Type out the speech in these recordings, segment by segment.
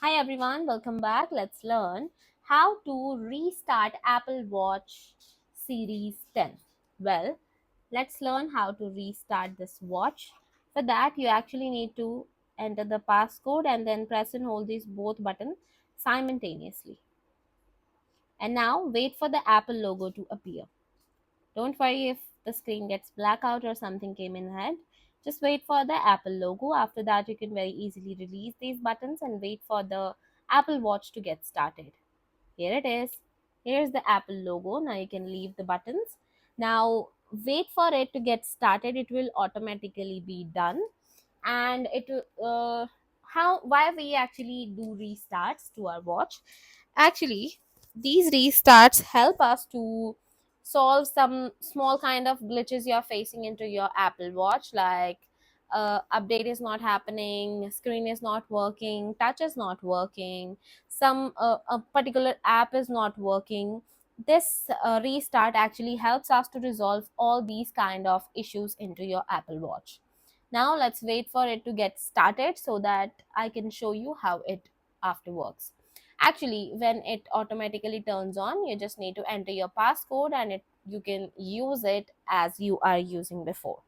Hi everyone, welcome back. Let's learn how to restart Apple Watch Series 10. Well, let's learn how to restart this watch. For that, you actually need to enter the passcode and then press and hold these both buttons simultaneously. And now wait for the Apple logo to appear. Don't worry if the screen gets blackout or something came in ahead. Just wait for the Apple logo. After that, you can very easily release these buttons and wait for the Apple Watch to get started. Here it is. Here's the Apple logo. Now you can leave the buttons. Now wait for it to get started. It will automatically be done. And it how why we actually do restarts to our watch. Actually, these restarts help us to solve some small kind of glitches you're facing into your Apple Watch, like update is not happening, screen is not working, touch is not working, some a particular app is not working. This restart actually helps us to resolve all these kind of issues into your Apple Watch. Now let's wait for it to get started so that I can show you how it after works. Actually, when it automatically turns on, you just need to enter your passcode and you can use it as you are using before.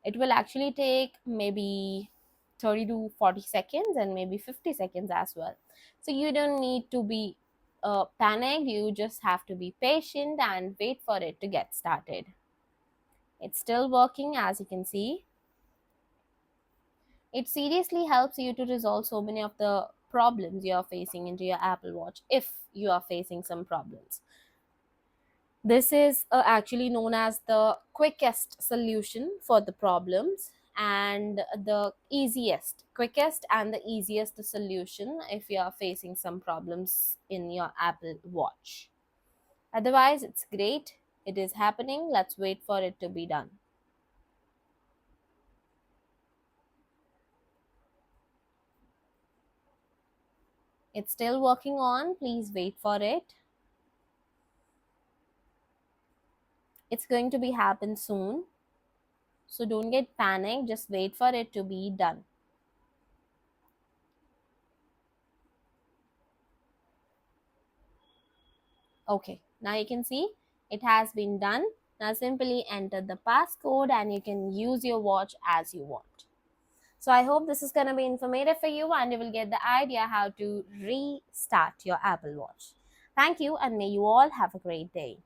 It will actually take maybe 30 to 40 seconds and maybe 50 seconds as well. So you don't need to be panicked. You just have to be patient and wait for it to get started. It's still working, as you can see. It seriously helps you to resolve so many of the problems you are facing into your Apple Watch if you are facing some problems. This is actually known as the quickest solution for the problems and the quickest and the easiest solution if you are facing some problems in your Apple Watch. Otherwise, it's great. It is happening. Let's wait for it to be done. It's still working on. Please wait for it. It's going to be happen soon. So don't get panicked. Just wait for it to be done. Okay, now you can see it has been done. Now simply enter the passcode and you can use your watch as you want. So I hope this is going to be informative for you and you will get the idea how to restart your Apple Watch. Thank you and may you all have a great day.